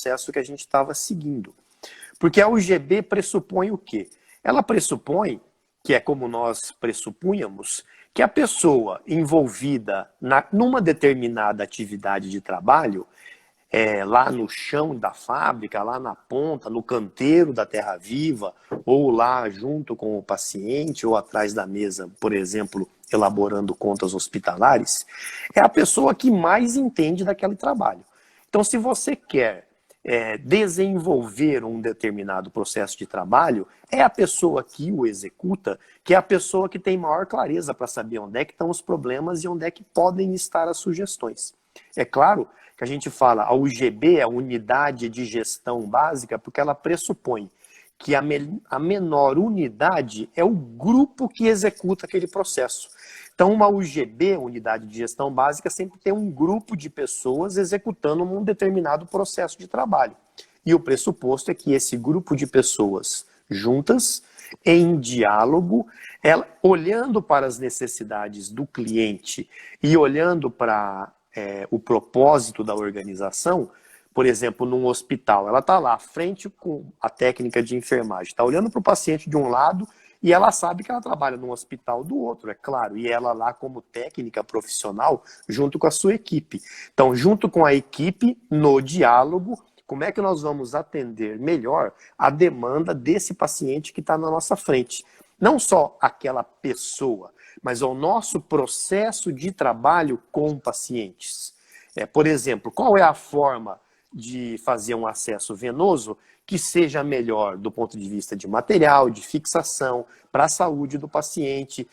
processo que a gente estava seguindo. Porque a UGB pressupõe o quê? Ela pressupõe, que é como nós pressupunhamos, que a pessoa envolvida numa determinada atividade de trabalho, lá no chão da fábrica, lá na ponta, no canteiro da terra viva, ou lá junto com o paciente, ou atrás da mesa, por exemplo, elaborando contas hospitalares, é a pessoa que mais entende daquele trabalho. Então, se você quer desenvolver um determinado processo de trabalho, é a pessoa que o executa, que é a pessoa que tem maior clareza para saber onde é que estão os problemas e onde é que podem estar as sugestões. É claro que a gente fala, a UGB é a Unidade de Gestão Básica, porque ela pressupõe que a menor unidade é o grupo que executa aquele processo. Então, uma UGB, Unidade de Gestão Básica, sempre tem um grupo de pessoas executando um determinado processo de trabalho. E o pressuposto é que esse grupo de pessoas juntas, em diálogo, olhando para as necessidades do cliente e olhando para o propósito da organização, por exemplo, num hospital, ela está lá, à frente com a técnica de enfermagem, está olhando para o paciente de um lado e ela sabe que ela trabalha num hospital do outro, é claro, e ela lá como técnica profissional, junto com a sua equipe. Então, junto com a equipe, no diálogo, como é que nós vamos atender melhor a demanda desse paciente que está na nossa frente? Não só aquela pessoa, mas o nosso processo de trabalho com pacientes. Por exemplo, qual é a forma de fazer um acesso venoso que seja melhor do ponto de vista de material, de fixação, para a saúde do paciente?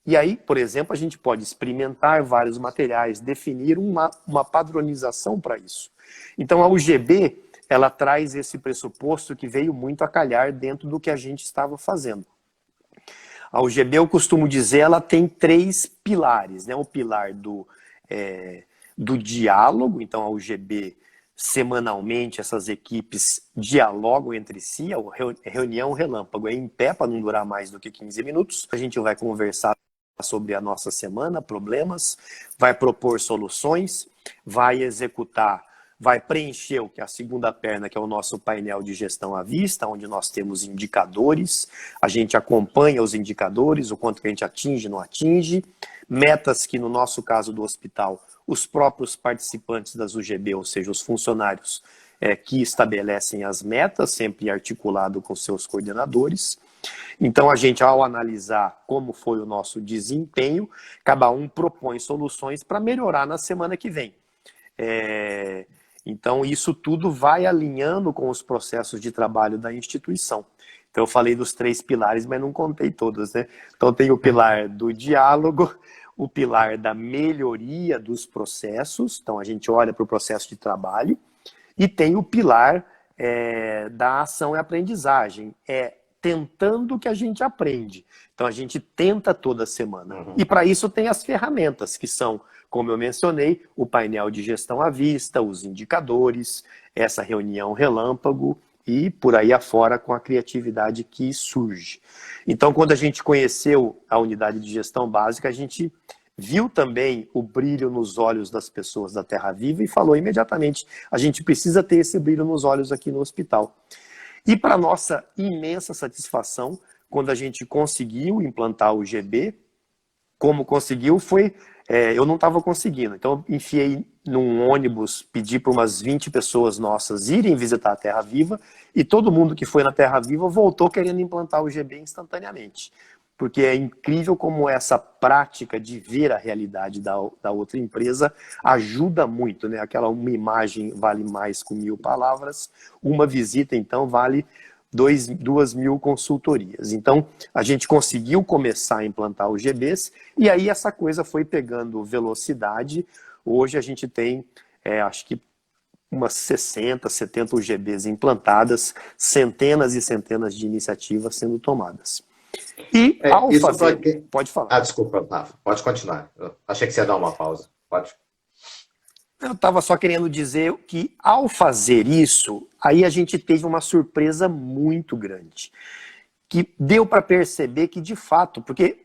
E aí, por exemplo, a gente pode experimentar vários materiais, definir uma padronização para isso. Então, a UGB, ela traz esse pressuposto que veio muito a calhar dentro do que a gente estava fazendo. A UGB, eu costumo dizer, ela tem 3 pilares, né? O pilar do diálogo, então a UGB, semanalmente, essas equipes dialogam entre si, a reunião relâmpago é em pé, para não durar mais do que 15 minutos. A gente vai conversar sobre a nossa semana, problemas, vai propor soluções, vai executar, vai preencher o que é a segunda perna, que é o nosso painel de gestão à vista, onde nós temos indicadores, a gente acompanha os indicadores, o quanto que a gente atinge, não atinge, metas que no nosso caso do hospital, os próprios participantes das UGB, ou seja, os funcionários que estabelecem as metas, sempre articulado com seus coordenadores. Então, a gente, ao analisar como foi o nosso desempenho, cada um propõe soluções para melhorar na semana que vem. Então, isso tudo vai alinhando com os processos de trabalho da instituição. Então, eu falei dos 3 pilares, mas não contei todos, né? Então, tem o pilar do diálogo, o pilar da melhoria dos processos, então a gente olha para o processo de trabalho, e tem o pilar da ação e aprendizagem, tentando que a gente aprende. Então, a gente tenta toda semana. E para isso tem as ferramentas, que são, como eu mencionei, o painel de gestão à vista, os indicadores, essa reunião relâmpago e por aí afora com a criatividade que surge. Então, quando a gente conheceu a unidade de gestão básica, a gente viu também o brilho nos olhos das pessoas da Terra Viva e falou imediatamente, a gente precisa ter esse brilho nos olhos aqui no hospital. E para nossa imensa satisfação, quando a gente conseguiu implantar o GB, como conseguiu foi, eu não estava conseguindo, então eu enfiei num ônibus, pedi para umas 20 pessoas nossas irem visitar a Terra Viva, e todo mundo que foi na Terra Viva voltou querendo implantar o GB instantaneamente. Porque é incrível como essa prática de ver a realidade da outra empresa ajuda muito, né? Uma imagem vale mais com 1000 palavras, uma visita, então, vale 2.000 consultorias. Então, a gente conseguiu começar a implantar os GBs, e aí essa coisa foi pegando velocidade. Hoje a gente tem, acho que umas 60, 70 UGBs implantadas, centenas e centenas de iniciativas sendo tomadas. E ao fazer... Pode falar. Desculpa, Rafa. Pode continuar. Eu achei que você ia dar uma pausa. Pode. Eu estava só querendo dizer que ao fazer isso, aí a gente teve uma surpresa muito grande. Que deu para perceber que, de fato, porque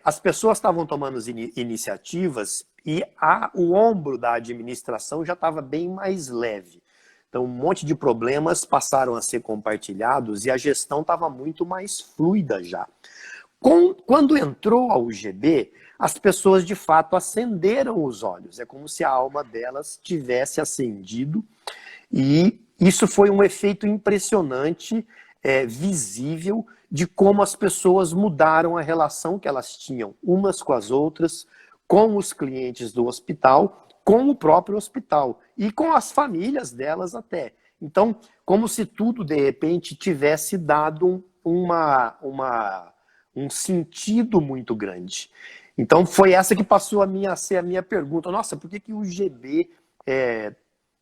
as pessoas estavam tomando as iniciativas e o ombro da administração já estava bem mais leve. Então, um monte de problemas passaram a ser compartilhados e a gestão estava muito mais fluida já. Quando entrou a UGB, as pessoas de fato acenderam os olhos. É como se a alma delas tivesse acendido e isso foi um efeito impressionante, visível, de como as pessoas mudaram a relação que elas tinham umas com as outras, com os clientes do hospital, com o próprio hospital e com as famílias delas até. Então, como se tudo, de repente, tivesse dado um sentido muito grande. Então, foi essa que passou a ser a minha pergunta. Nossa, por que o GB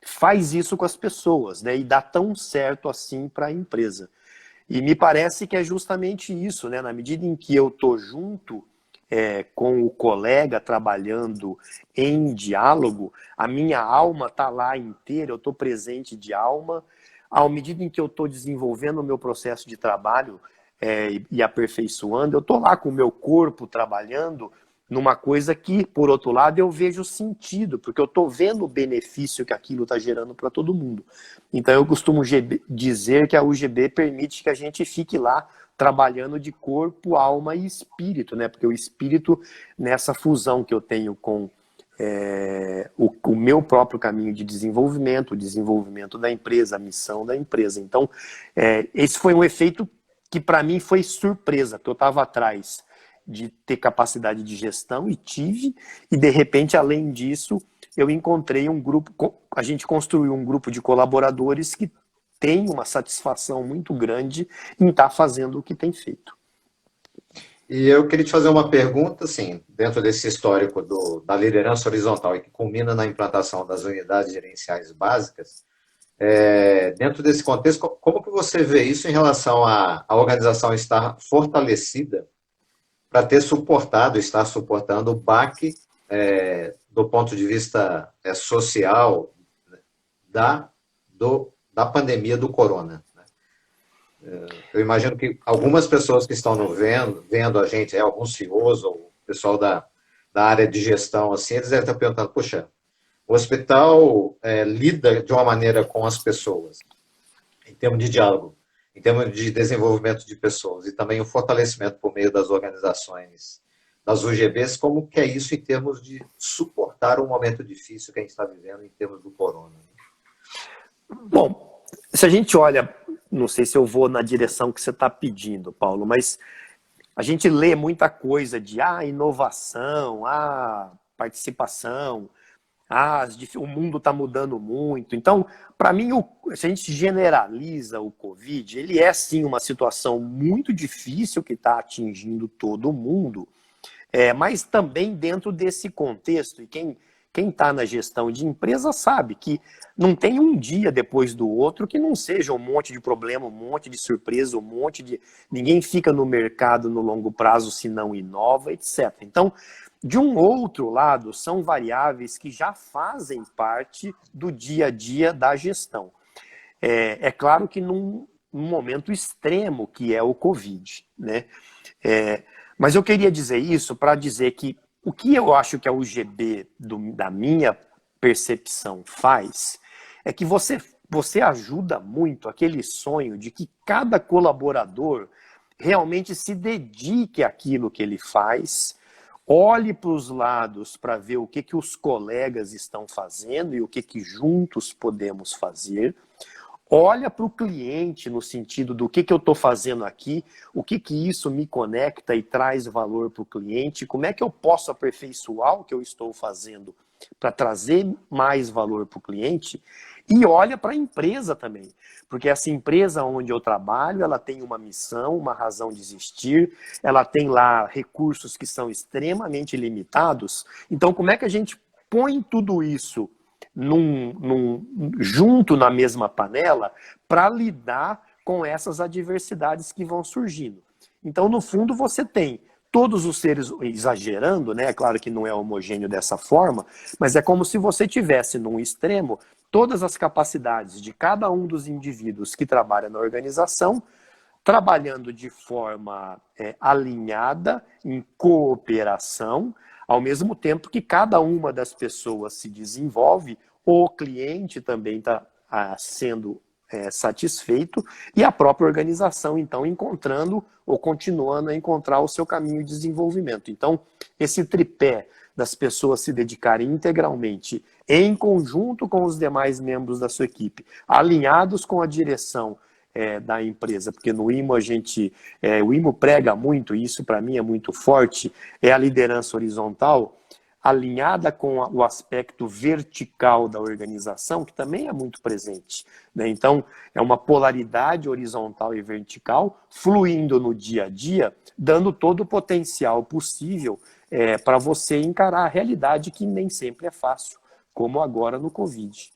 faz isso com as pessoas, né? E dá tão certo assim para a empresa? E me parece que é justamente isso, né? Na medida em que eu estou junto com o colega trabalhando em diálogo, a minha alma está lá inteira, eu estou presente de alma. À medida em que eu estou desenvolvendo o meu processo de trabalho e aperfeiçoando, eu estou lá com o meu corpo trabalhando numa coisa que, por outro lado, eu vejo sentido, porque eu estou vendo o benefício que aquilo está gerando para todo mundo. Então, eu costumo dizer que a UGB permite que a gente fique lá trabalhando de corpo, alma e espírito, né? Porque o espírito, nessa fusão que eu tenho com o meu próprio caminho de desenvolvimento, o desenvolvimento da empresa, a missão da empresa. Então, esse foi um efeito que para mim foi surpresa, porque eu estava atrás de ter capacidade de gestão e tive, e de repente, além disso, eu encontrei um grupo, a gente construiu um grupo de colaboradores que tem uma satisfação muito grande em estar fazendo o que tem feito. E eu queria te fazer uma pergunta, assim, dentro desse histórico da liderança horizontal e que culmina na implantação das unidades gerenciais básicas, dentro desse contexto, como que você vê isso em relação à organização estar fortalecida para estar suportando o baque do ponto de vista social da pandemia do corona? Eu imagino que algumas pessoas que estão vendo a gente, alguns CEOs ou o pessoal da área de gestão, assim, eles devem estar perguntando, poxa, o hospital lida de uma maneira com as pessoas, em termos de diálogo, em termos de desenvolvimento de pessoas e também o fortalecimento por meio das organizações, das UGBs, como que é isso em termos de suportar um momento difícil que a gente está vivendo em termos do corona? Bom, se a gente olha, não sei se eu vou na direção que você está pedindo, Paulo, mas a gente lê muita coisa de inovação, participação, o mundo está mudando muito. Então, para mim, se a gente generaliza o Covid, ele é sim uma situação muito difícil que está atingindo todo mundo, mas também dentro desse contexto, e quem está na gestão de empresa sabe que não tem um dia depois do outro que não seja um monte de problema, um monte de surpresa, um monte de... Ninguém fica no mercado no longo prazo se não inova, etc. Então, de um outro lado, são variáveis que já fazem parte do dia a dia da gestão. É claro que num momento extremo que é o Covid, né? Mas eu queria dizer isso para dizer que o que eu acho que a UGB, da minha percepção, faz é que você ajuda muito aquele sonho de que cada colaborador realmente se dedique àquilo que ele faz, olhe para os lados para ver o que os colegas estão fazendo e o que juntos podemos fazer. Olha para o cliente no sentido do que eu estou fazendo aqui, o que isso me conecta e traz valor para o cliente, como é que eu posso aperfeiçoar o que eu estou fazendo para trazer mais valor para o cliente, e olha para a empresa também, porque essa empresa onde eu trabalho, ela tem uma missão, uma razão de existir, ela tem lá recursos que são extremamente limitados, então como é que a gente põe tudo isso junto na mesma panela para lidar com essas adversidades que vão surgindo. Então, no fundo, você tem todos os seres, exagerando, né? É claro que não é homogêneo dessa forma, mas é como se você tivesse num extremo todas as capacidades de cada um dos indivíduos que trabalha na organização, trabalhando de forma alinhada, em cooperação, ao mesmo tempo que cada uma das pessoas se desenvolve, o cliente também está sendo satisfeito, e a própria organização, então, encontrando ou continuando a encontrar o seu caminho de desenvolvimento. Então, esse tripé das pessoas se dedicarem integralmente, em conjunto com os demais membros da sua equipe, alinhados com a direção da empresa, porque no IMO o IMO prega muito, e isso para mim é muito forte, é a liderança horizontal, alinhada com o aspecto vertical da organização, que também é muito presente, né? Então, é uma polaridade horizontal e vertical fluindo no dia a dia, dando todo o potencial possível para você encarar a realidade que nem sempre é fácil, como agora no Covid.